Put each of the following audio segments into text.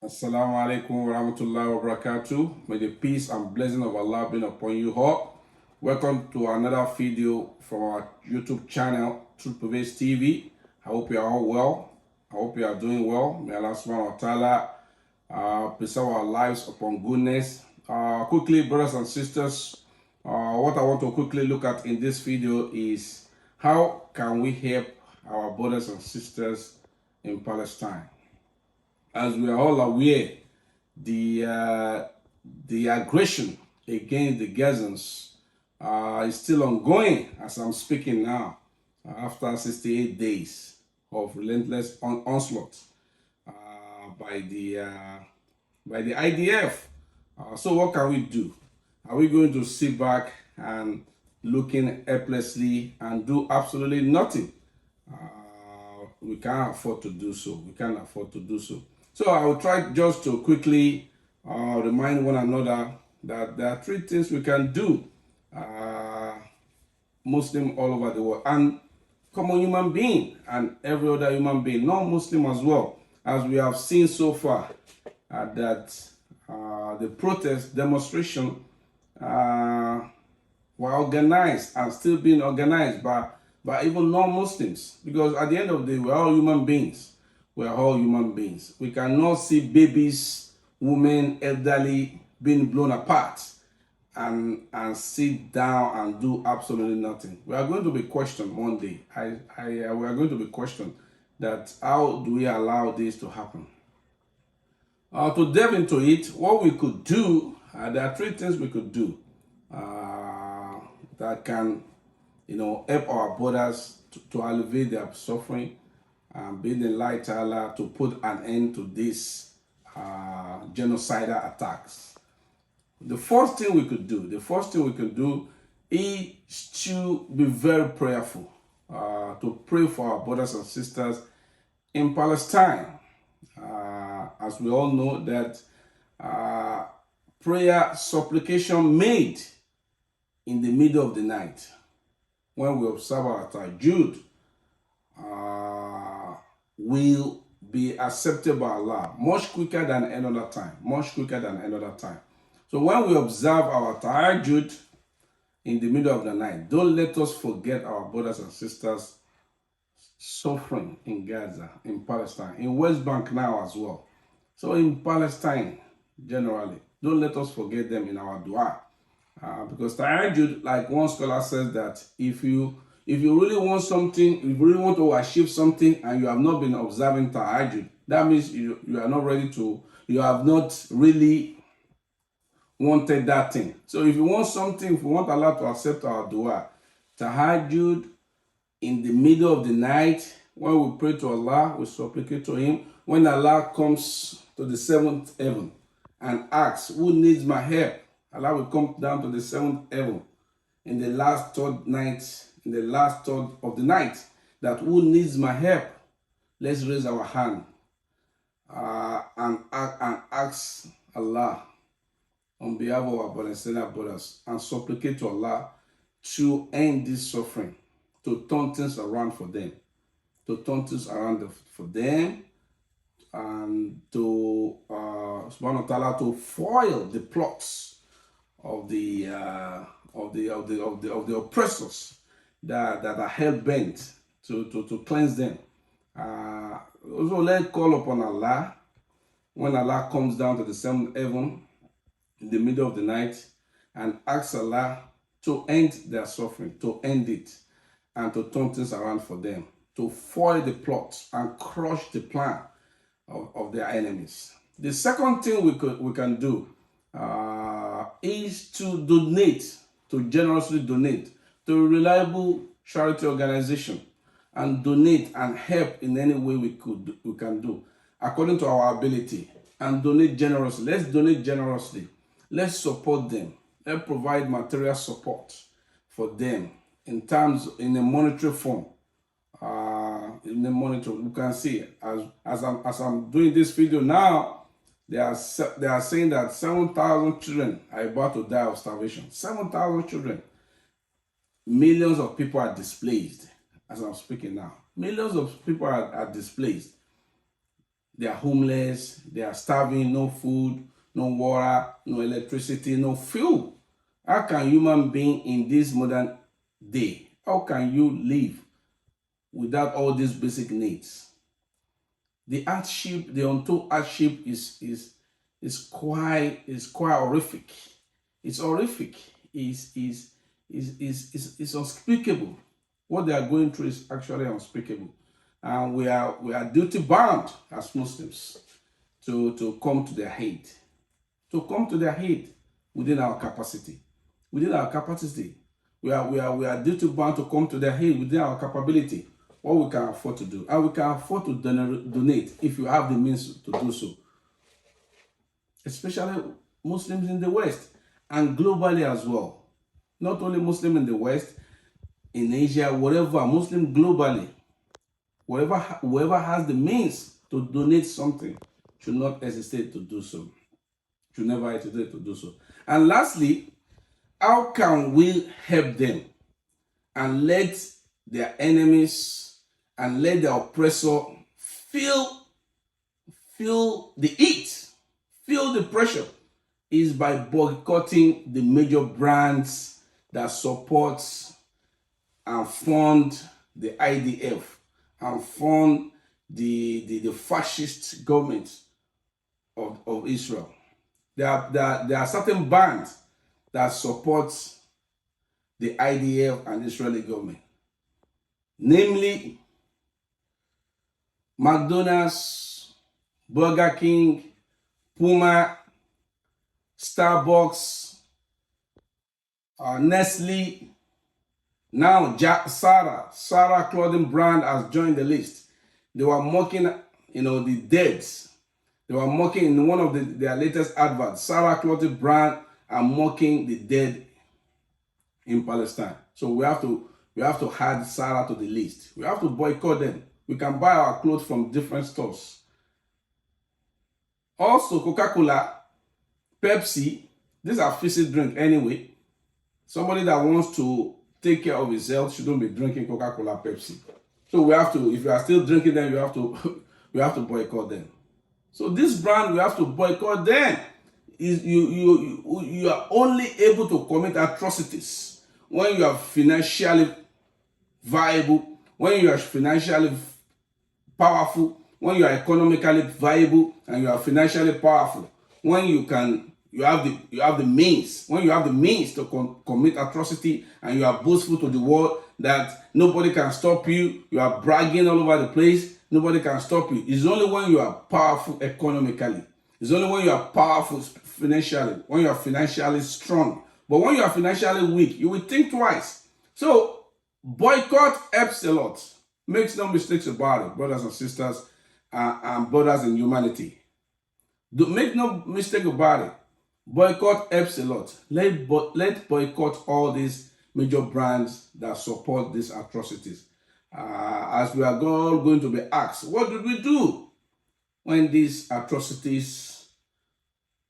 Assalamu alaikum wa rahmatullahi wa barakatuh. May the peace and blessing of Allah be upon you all. Welcome to another video from our YouTube channel, Truth Prevails TV. I hope you are all well. I hope you are doing well. May Allah subhanahu wa ta'ala preserve our lives upon goodness. Quickly, brothers and sisters, what I want to quickly look at in this video is how can we help our brothers and sisters in Palestine. As we are all aware, the aggression against the Gazans is still ongoing as I'm speaking now, after 68 days of relentless onslaught by the IDF. So what can we do? Are we going to sit back and looking helplessly and do absolutely nothing? We can't afford to do so. We can't afford to do so. So I will try just to quickly remind one another that there are three things we can do, Muslim all over the world, and common human being, and every other human being, non-Muslim as well, as we have seen so far, that the protest demonstration were organized and still being organized by even non-Muslims, because at the end of the day, we're all human beings. We are all human beings. We cannot see babies, women, elderly being blown apart and sit down and do absolutely nothing. We are going to be questioned one day. We are going to be questioned that how do we allow this to happen? To delve into it, what we could do, there are three things we could do that can, help our brothers to alleviate their suffering and be the light to Allah to put an end to these genocidal attacks. The first thing we could do is to be very prayerful, to pray for our brothers and sisters in Palestine. As we all know that prayer, supplication made in the middle of the night, when we observe our tahajjud, will be accepted by Allah much quicker than another time. So when we observe our tahajjud in the middle of the night, don't let us forget our brothers and sisters suffering in Gaza, in Palestine, in West Bank now as well. So in Palestine generally, don't let us forget them in our dua, because tahajjud, like one scholar says, that if you really want something, if you really want to achieve something and you have not been observing tahajjud, that means you are not ready to, you have not really wanted that thing. So if you want something, if you want Allah to accept our dua, tahajjud in the middle of the night, when we pray to Allah, we supplicate to Him, when Allah comes to the seventh heaven and asks, who needs my help? Allah will come down to the seventh heaven in the last third night, in the last third of the night, that who needs my help? Let's raise our hand and ask Allah on behalf of our Palestinian brothers and supplicate to Allah to end this suffering, to turn things around for them, and to subhanahu wa ta'ala to foil the plots of the oppressors that are hell bent to cleanse them. Also, let's call upon Allah when Allah comes down to the seventh heaven in the middle of the night and ask Allah to end their suffering, to end it, and to turn things around for them, to foil the plots and crush the plan of their enemies. The second thing we can do is to donate, to generously donate to a reliable charity organization, and donate and help in any way we can do according to our ability, and donate generously. Let's donate generously. Let's support them. Let's provide material support for them in a monetary form. You can see as I'm doing this video now, they are saying that 7,000 children are about to die of starvation. 7,000 children. Millions of people are displaced as I'm speaking now. Millions of people are displaced. they are homeless, they are starving, no food, no water, no electricity, no fuel. How can human being in this modern day, how can you live without all these basic needs? The hardship, the untold hardship is quite horrific. It's horrific. Is unspeakable. What they are going through is actually unspeakable, and we are duty bound as Muslims to come to their aid, within our capacity, we are duty bound to come to their aid within our capability, what we can afford to do, and we can afford to donate if you have the means to do so, especially Muslims in the West and globally as well. Not only Muslim in the West, in Asia, wherever, Muslim globally, whoever has the means to donate something should not hesitate to do so. Should never hesitate to do so. And lastly, how can we help them and let their enemies and let the oppressor feel the heat, feel the pressure? Is by boycotting the major brands that supports and fund the IDF and fund the fascist government of Israel. There are certain bands that support the IDF and Israeli government, namely McDonald's, Burger King, Puma, Starbucks, Nestle. Now Zara clothing brand has joined the list. They were mocking, the deads. They were mocking in one of their latest adverts. Zara clothing brand are mocking the dead in Palestine. So we have to add Zara to the list. We have to boycott them. We can buy our clothes from different stores. Also, Coca Cola, Pepsi, these are fizzy drink anyway. Somebody that wants to take care of his health shouldn't be drinking Coca Cola, Pepsi. So we have to, if you are still drinking them, we have to boycott them. So this brand, we have to boycott them. You are only able to commit atrocities when you are financially viable, when you are financially powerful, when you are economically viable and you are financially powerful, when you have the means, when you have the means to commit atrocity and you are boastful to the world that nobody can stop you, you are bragging all over the place, nobody can stop you. It's only when you are powerful economically. It's only when you are powerful financially, when you are financially strong. But when you are financially weak, you will think twice. So boycott helps a lot. Makes no mistakes about it, brothers and sisters and brothers in humanity. Make no mistake about it. Boycott helps a lot. Let boycott all these major brands that support these atrocities. As we are all going to be asked, what did we do when these atrocities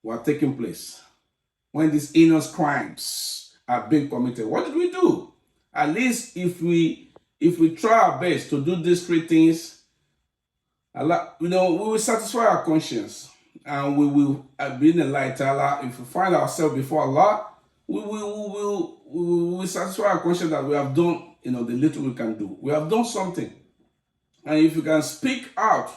were taking place? When these heinous crimes are being committed, what did we do? At least if we try our best to do these three things, we will satisfy our conscience and we will be in the light. Allah, if we find ourselves before Allah, we will satisfy our conscience that we have done, the little we can do. We have done something. And if you can speak out,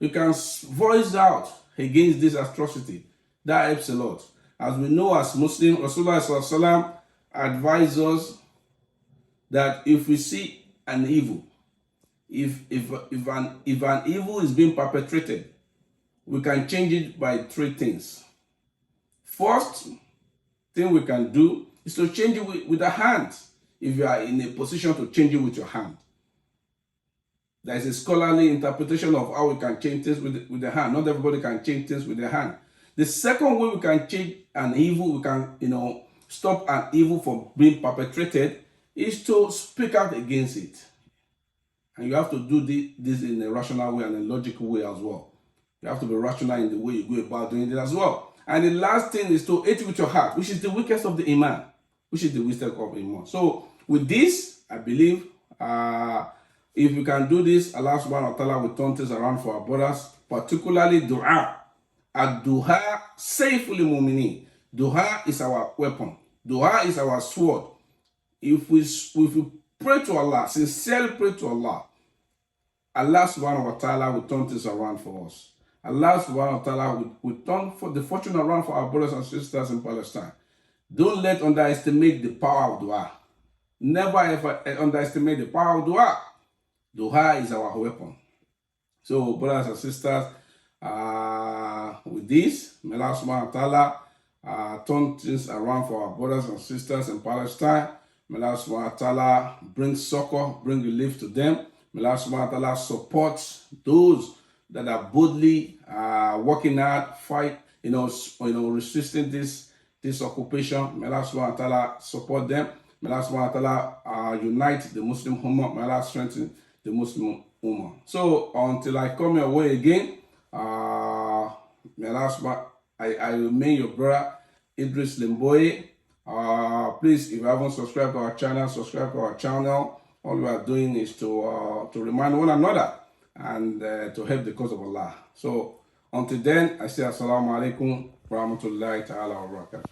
you can voice out against this atrocity, that helps a lot. As we know as Muslims, Rasulullah advised us that if we see an evil, if an evil is being perpetrated, we can change it by three things. First thing we can do is to change it with the hand. If you are in a position to change it with your hand, there is a scholarly interpretation of how we can change things with the hand. Not everybody can change things with their hand. The second way we can change an evil, we can stop an evil from being perpetrated, is to speak out against it. And you have to do this in a rational way and a logical way as well. You have to be rational in the way you go about doing it as well. And the last thing is to hate with your heart, which is the weakest of the Iman. So with this, I believe, if we can do this, Allah subhanahu wa ta'ala will turn things around for our brothers, particularly dua. Ad-duha sayful mu'minin. Dua is our weapon. Dua is our sword. If we pray to Allah, sincerely pray to Allah, Allah subhanahu wa ta'ala will turn things around for us. Allah subhanahu wa ta'ala will turn for the fortune around for our brothers and sisters in Palestine. Don't underestimate the power of dua. Never ever underestimate the power of dua. Dua is our weapon. So, brothers and sisters, with this, may Allah subhanahu wa ta'ala turn things around for our brothers and sisters in Palestine. May Allah subhanahu wa ta'ala bring succor, bring relief to them. May Allah subhanahu wa ta'ala support those that are boldly working hard, fight, resisting this occupation. May Allah subhanahu wa ta'ala support them. May Allah subhanahu wa ta'ala unite the Muslim Ummah. May Allah strengthen the Muslim Ummah. So until I come your way again, may Allah I remain your brother Idris Limboye. Please, if you haven't subscribed to our channel, subscribe to our channel. All we are doing is to remind one another and to help the cause of Allah. So until then, I say assalamu alaikum wa rahmatullahi ta'ala wa barakatuh.